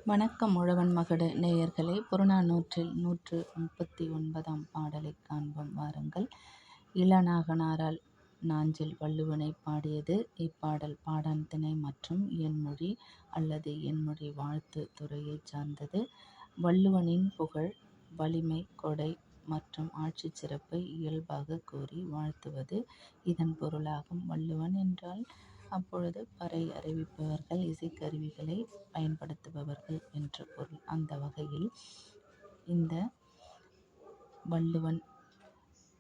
வணக்கம் உழவன் மகடு நேயர்களே, புறநானூற்றில் 139ஆம் பாடலைக் காண்போம் வாருங்கள். இளநாகனாரால் நாஞ்சில் வள்ளுவனைப் பாடியது. இப்பாடல் பாடாண் திணை மற்றும் எண்மொழி அல்லது எண்மொழி வாழ்த்து துறையைச் சார்ந்தது. வள்ளுவனின் புகழ், வலிமை, கொடை மற்றும் ஆட்சிச் சிறப்பை இயல்பாக கூறி வாழ்த்துவது இதன் பொருளாகும். வள்ளுவன் என்றால் அப்பொழுது பறை அறிவிப்பவர்கள், இசைக்கருவிகளை பயன்படுத்துபவர்கள் என்று பொருள். அந்த வகையில் இந்த வள்ளுவன்,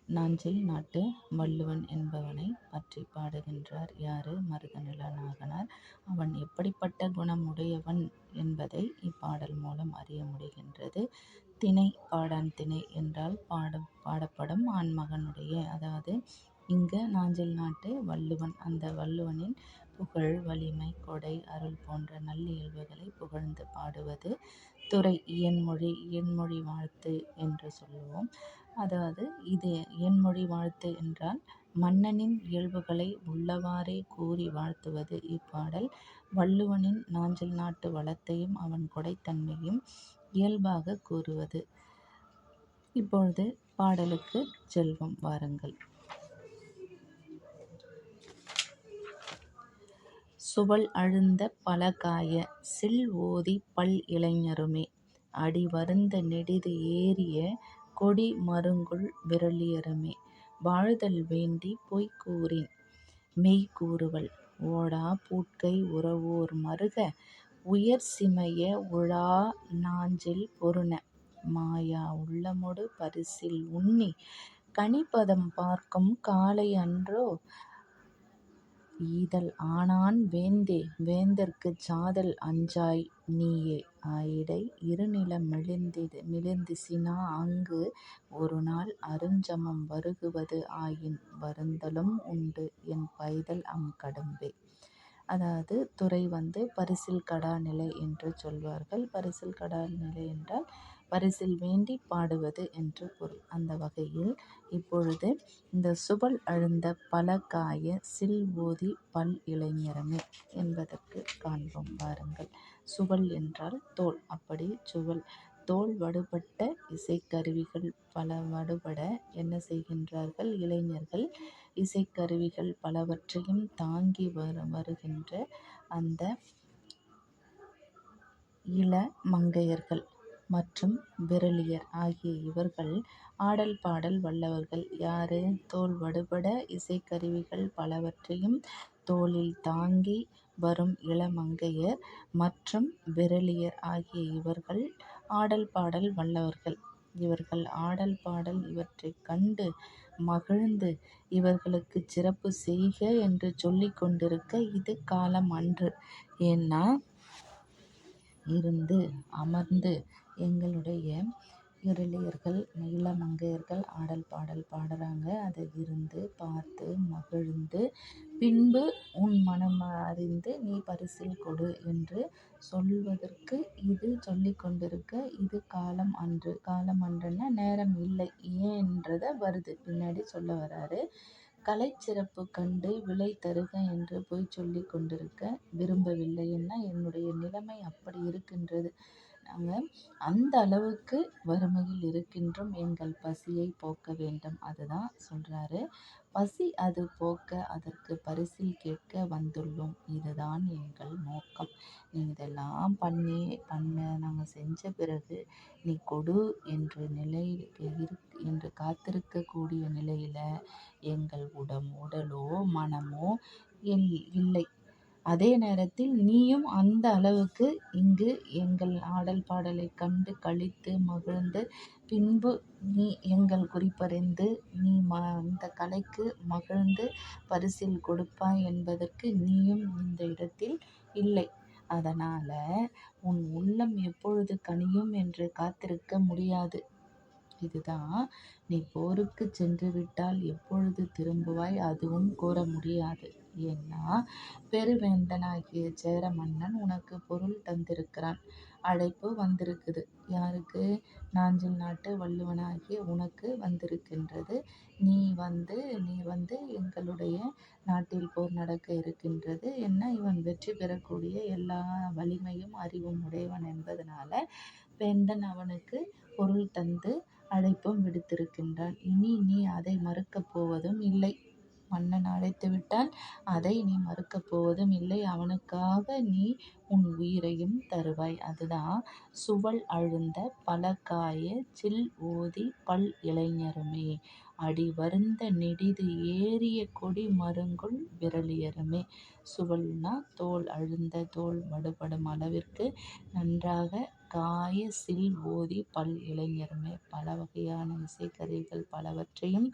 நாஞ்சில் நாட்டு வள்ளுவன் என்பவனை பற்றி பாடுகின்றார். யாரு? மருதநில நாகனார். அவன் எப்படிப்பட்ட குணம் உடையவன் என்பதை இப்பாடல் மூலம் அறிய முடிகின்றது. திணை, பாடாண் திணை என்றால் பாடப்படும் ஆண்மகனுடைய, அதாவது இங்கு நாஞ்சில் நாட்டு வள்ளுவன், அந்த வள்ளுவனின் புகழ், வலிமை, கொடை, அருள் போன்ற நல்லியல்புகளை புகழ்ந்து பாடுவது. துறை இயன்மொழி, இயன்மொழி வாழ்த்து என்று சொல்லுவோம். அதாவது இது இயன்மொழி வாழ்த்து என்றால் மன்னனின் இயல்புகளை உள்ளவாறே கூறி வாழ்த்துவது. இப்பாடல் வள்ளுவனின் நாஞ்சில் நாட்டு வளத்தையும் அவன் கொடைத்தன்மையும் இயல்பாக கூறுவது. இப்பொழுது பாடலுக்கு செல்வோம் வாருங்கள். சுவல் அழுந்த பலகாய சில் ஓதி பல் இளைஞருமே, அடி வருந்த நெடிது ஏறிய கொடி மருங்குல் விறலியருமே, வாழ்தல் வேண்டி பொய் கூறின் மெய் கூறுவல், ஓடா பூட்கை உரவோர் மறுக உயர் சிமைய உழா நாஞ்சில் பொருந, மாயா உள்ளமொடு பரிசில் உண்ணி கனிபதம் பார்க்கும் காலை அன்றோ, ஈதல் ஆனான் வேந்தே வேந்தர்க்குச் சாதல் அஞ்சாய் நீயே, ஆயிடை இருநில மிளிர்ந்திசினா அங்கு ஒருநாள் அருஞ்சமம் வருகுவது ஆயின், வருந்தலும் உண்டு என் பைதல் அம் கடும்பே. அதாவது துறை பரிசில் கடா நிலை என்று சொல்வார்கள். பரிசில் கடா நிலை என்றால் பரிசில் வேண்டி பாடுவது என்று பொருள். அந்த வகையில் இப்பொழுது இந்த சுவல் அழுந்த பலகாய சில் ஓதி பல் இளைஞரமே என்பதற்கு காண்போம் வாருங்கள். சுவல் என்றால் தோல். அப்படி சுவல், தோல் வடுபட்ட இசைக்கருவிகள் பல வடுபட என்ன செய்கின்றார்கள்? இளைஞர்கள் இசைக்கருவிகள் பலவற்றையும் தாங்கி வருகின்ற அந்த இள மங்கையர்கள் மற்றும் விறலியர் ஆகிய இவர்கள் ஆடல் பாடல் வல்லவர்கள். யாரு? தோல் வடுபட இசைக்கருவிகள் பலவற்றையும் தோளில் தாங்கி வரும் இளமங்கையர் மற்றும் விறலியர் ஆகிய இவர்கள் ஆடல் பாடல் வல்லவர்கள். இவர்கள் ஆடல் பாடல் இவற்றைக் கண்டு மகிழ்ந்து இவர்களுக்கு சிறப்பு செய்க என்று சொல்லிக் கொண்டிருக்க இது காலம் அன்று. ஏன்னா இருந்து அமர்ந்து எங்களுடைய விறலியர்கள், இளமங்கையர்கள் ஆடல் பாடல் பாடுறாங்க. அதை இருந்து பார்த்து மகிழ்ந்து பின்பு உன் மனம் அறிந்து நீ பரிசில் கொடு என்று சொல்வதற்கு இது சொல்லிக் கொண்டிருக்க இது காலம் அன்று. காலம் அன்றுன்னா நேரம் இல்லை ஏன்றத வருது பின்னாடி சொல்ல வராரு. கலைச்சிறப்பு கண்டு விலை தருக என்று போய் சொல்லி கொண்டிருக்க விரும்பவில்லை. என்ன, என்னுடைய நிலைமை அப்படி இருக்கின்றது, நாங்கள் அந்த அளவுக்கு வறுமையில் இருக்கின்றோம், எங்கள் பசியை போக்க வேண்டும். அதுதான் சொல்றாரு. பசி அது போக்க அதற்கு பரிசில் கேட்க வந்துள்ளோம். இதுதான் எங்கள் நோக்கம். நீ இதெல்லாம் பண்ண நாங்கள் செஞ்ச பிறகு நீ கொடு என்று என்று காத்திருக்கக்கூடிய நிலையில எங்கள் உடலோ மனமோ இல்லை. அதே நேரத்தில் நீயும் அந்த அளவுக்கு இங்கு எங்கள் ஆடல் பாடலை கண்டு களித்து மகிழ்ந்து பின்பு நீ எங்கள் குறிப்பறிந்து நீ இந்த கலைக்கு மகிழ்ந்து பரிசில் கொடுப்பாய் என்பதற்கு நீயும் இந்த இடத்தில் இல்லை. அதனால உன் உள்ளம் எப்பொழுது கனியும் என்று காத்திருக்க முடியாது. இதுதான், நீ போருக்கு சென்று விட்டால் எப்பொழுது திரும்புவாய் அதுவும் கூற முடியாது. ஏன்னா பெருவேந்தனாகிய சேர மன்னன் உனக்கு பொருள் தந்திருக்கிறான். அழைப்பு வந்திருக்குது. யாருக்கு? நாஞ்சில் நாட்டு வள்ளுவனாகிய உனக்கு வந்திருக்கின்றது. நீ வந்து எங்களுடைய நாட்டில் போர் நடக்க இருக்கின்றது. என்ன, இவன் வெற்றி பெறக்கூடிய எல்லா வலிமையும் அறிவும் உடையவன் என்பதனால வேந்தன் அவனுக்கு பொருள் தந்து அழைப்பும் விடுத்திருக்கின்றான். இனி நீ அதை மறுக்கப் போவதும் இல்லை. மன்னன் அழைத்து விட்டால் அதை நீ மறுக்கப் போவதும் இல்லை. அவனுக்காக நீ உன் உயிரையும் தருவாய். அதுதான் சுவல் அழுந்த பலகாய சில் ஓதி பல் இளைஞருமே அடி வருந்த நெடிது ஏறிய கொடி மருங்குல் விறலியருமே. சுவல்னா தோல், அழுந்த தோல் வடுபடும் அளவிற்கு நன்றாக காய சில் ஓதி பல் இளைஞருமே, பல வகையான இசைக்கருவிகள் பலவற்றையும்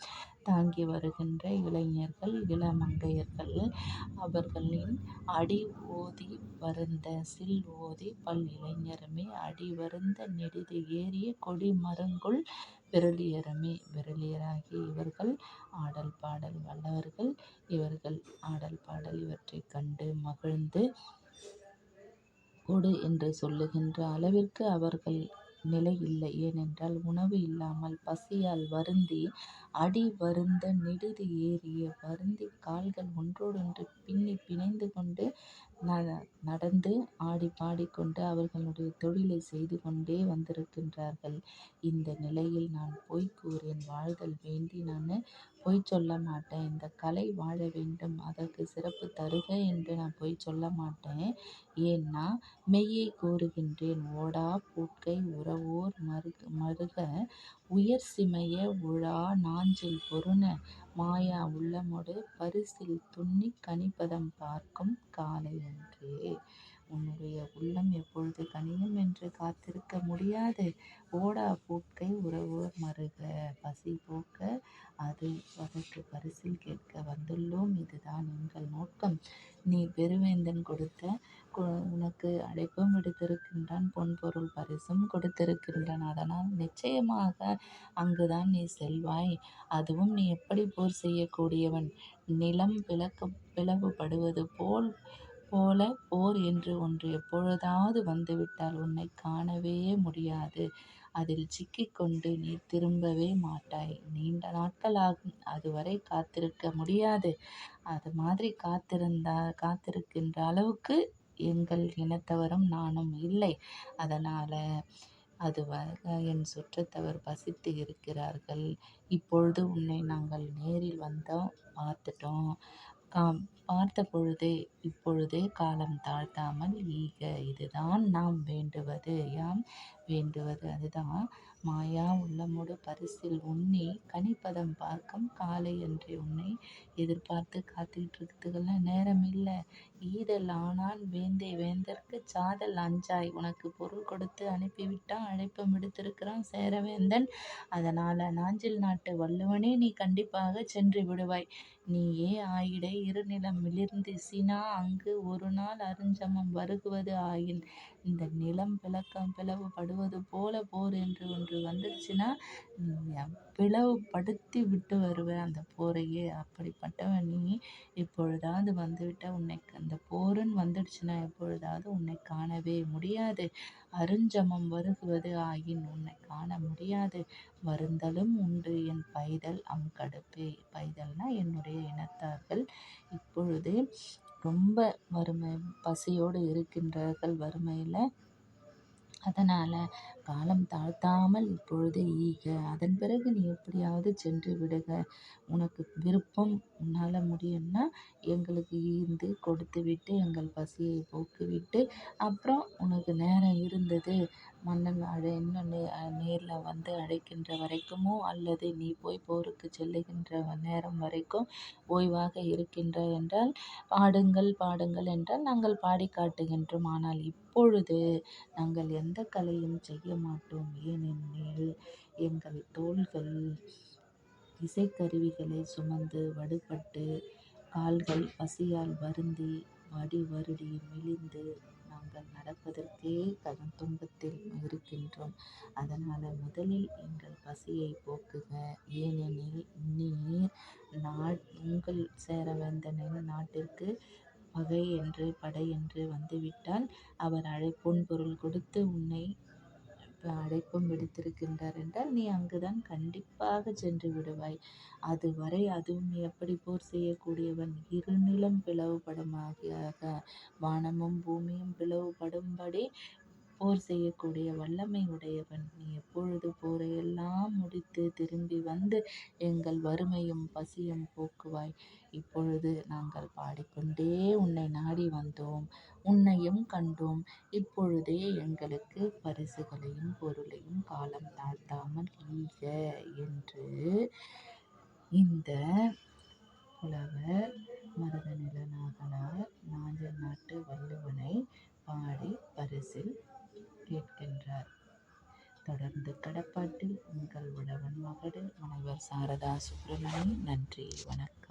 தாங்கி வருகின்ற இளைஞர்கள், இளமங்கையர்கள். அவர்களின் அடி ஓதி வருந்த சில் ஓதி பல் இளைஞருமே அடி வருந்த நெடிது ஏறிய கொடி மருங்குல் விறலியருமே. விறலியராகிய இவர்கள் ஆடல் பாடல் வல்லவர்கள். இவர்கள் ஆடல் பாடல் இவற்றைக் கண்டு மகிழ்ந்து கொடு என்று சொல்லுகின்ற அளவிற்கு அவர்கள் நிலை இல்லை. ஏனென்றால் உணவு இல்லாமல் பசியால் வருந்தி அடி வருந்த நெடிது ஏறிய வருந்தி கால்கள் ஒன்றோடொன்று பின்னி பிணைந்து கொண்டு நடந்து ஆடி பாடிக்கொண்டு அவர்களுடைய தொழிலை செய்து கொண்டே வந்திருக்கின்றார்கள். இந்த நிலையில் நான் பொய் கூறேன் வாழ்தல் வேண்டி நான் பொய் சொல்ல மாட்டேன். இந்த கலை வாழ வேண்டும், அதற்கு சிறப்பு தருக என்று நான் பொய் சொல்ல மாட்டேன். ஏன்னா மெய்யை கூறுகின்றேன். ஓடா பூட்கை உரவோர் மருக உயர் சிமைய உழா நாஞ்சில் பொருந மாயா உள்ளமொடு பரிசில் துன்னிக் கனிபதம் பார்க்கும் காலை ஒன்றே. உன்னுடைய உள்ளம் எப்பொழுது கனியும் என்று காத்திருக்க முடியாது. ஓடா பூட்கை உரவோர் மருக, பசி போக்க அதற்கு பரிசில் கேட்க வந்துள்ளோம். இதுதான் எங்கள் நோக்கம். நீ பெருவேந்தன் உனக்கு அழைப்பும் விடுத்திருக்கின்றான், பொன்பொருள் பரிசும் கொடுத்திருக்கின்றான். அதனால் நிச்சயமாக அங்குதான் நீ செல்வாய். அதுவும் நீ எப்படி போர் செய்யக்கூடியவன்? நிலம் பிளவுபடுவது போல போர் என்று ஒன்று எப்பொழுதாவது வந்துவிட்டால் உன்னை காணவே முடியாது. அதில் சிக்கிக்கொண்டு நீ திரும்பவே மாட்டாய். நீண்ட நாட்கள் ஆகும். அதுவரை காத்திருக்க முடியாது. அது மாதிரி காத்திருக்கின்ற அளவுக்கு எங்கள் இனத்தவரும் நானும் இல்லை. அதனால் என் சுற்றத்தவர் பசித்து இருக்கிறார்கள். இப்பொழுது உன்னை நாங்கள் நேரில் வந்தோம், பார்த்துட்டோம். பார்த்த பொழுதே இப்பொழுதே காலம் தாழ்த்தாமல் ஈக. இதுதான் நாம் வேண்டுவது. அதுதான் மாயா உள்ளமோடு பரிசில் உண்ணி கனிபதம் பார்க்கும் காலை என்று. உன்னை எதிர்பார்த்து காத்துக்கிட்டு இருக்கிறதுக்கெல்லாம் நேரம் இல்லை. ஈதல் ஆனான் வேந்தே வேந்தற்கு சாதல் அஞ்சாய். உனக்கு பொருள் கொடுத்து அனுப்பிவிட்டான், அழைப்பும் விடுத்திருக்கிறான் சேரவேந்தன். அதனால் நாஞ்சில் நாட்டு வள்ளுவனே, நீ கண்டிப்பாக சென்று விடுவாய். நீயே ஆயிடை இருநிலம் மிளிர்ந்திசினா அங்கு ஒரு நாள் அருஞ்சமம் வருகுவது ஆயின். இந்த நிலம் பிளவுபடுவது போல போர் என்று ஒன்று வந்துடுச்சுன்னா பிளவுபடுத்தி விட்டு வருவேன் அந்த போரையே. அப்படிப்பட்டவன் நீ எப்பொழுதாவது வந்துவிட்ட உன்னை அந்த போருன்னு வந்துடுச்சுன்னா எப்பொழுதாவது உன்னை காணவே முடியாது. அருஞ்சமம் வருகுவது ஆயின் உன்னை காண முடியாது. வருந்தலும் உண்டு என் பைதல் கடுப்பே. பைதல்னா என்னுடைய இனத்தார்கள் இப்பொழுது ரொம்ப பசியோடு இருக்கின்றார்கள், வறுமையில். அதனால் காலம் தாழ்த்தாமல் இப்பொழுது ஈக. அதன் பிறகு நீ எப்படியாவது சென்று விடுக. உனக்கு விருப்பம், உன்னால் முடியும்னா எங்களுக்கு ஈந்து கொடுத்து விட்டு எங்கள் பசியை போக்குவிட்டு அப்புறம் உனக்கு நேரம் இருந்தது மன்னன் இன்னும் நேரில் வந்து அழைக்கின்ற வரைக்குமோ அல்லது நீ போய் போருக்கு செல்லுகின்ற நேரம் வரைக்கும் ஓய்வாக இருக்கின்ற என்றால் பாடுங்கள் என்றால் நாங்கள் பாடி காட்டுகின்றோம். ஆனால் இப்பொழுது நாங்கள் எந்த கலையும் செய்ய மாட்டோம். ஏனெனில் எங்கள் தோள்கள் இசைக்கருவிகளை சுமந்து வடுப்பட்டு கால்கள் பசியால் வருந்தி வருடி மெலிந்து நாங்கள் நடப்பதற்கே துன்பத்தில் இருக்கின்றோம். அதனால் முதலில் எங்கள் பசியை போக்குக. ஏனெனில் நீர் உங்கள் சேரவேந்தனின் நாட்டிற்கு பகை என்று படை என்று வந்துவிட்டால் அவர் பொன்பொருள் கொடுத்து உன்னை அழைப்பும் விடுத்திருக்கின்றார் என்றால் நீ அங்குதான் கண்டிப்பாக சென்று விடுவாய். அதுவரை அதுவும் நீ எப்படி போர் செய்யக்கூடியவன்? இருநிலம் பிளவுபடுமாக வானமும் பூமியும் பிளவுபடும்படி போர் செய்யக்கூடிய வல்லமை உடையவன். நீ எப்பொழுது போரையெல்லாம் முடித்து திரும்பி வந்து எங்கள் வறுமையும் பசியும் போக்குவாய்? இப்பொழுது நாங்கள் பாடிக்கொண்டே உன்னை நாடி வந்தோம், உன்னையும் கண்டோம். இப்பொழுதே எங்களுக்கு பரிசுகளையும் பொருளையும் காலம் தாழ்த்தாமல் ஈக என்று இந்த புலவர் மருதநிலநாகனார் நாஞ்சல் நாட்டு வள்ளுவனை பாடி பரிசில் கேட்கின்றார். தொடர்ந்து கடப்பாட்டில் உங்கள் உழவன் மகடு முனைவர் சாரதா சுப்பிரமணி. நன்றி, வணக்கம்.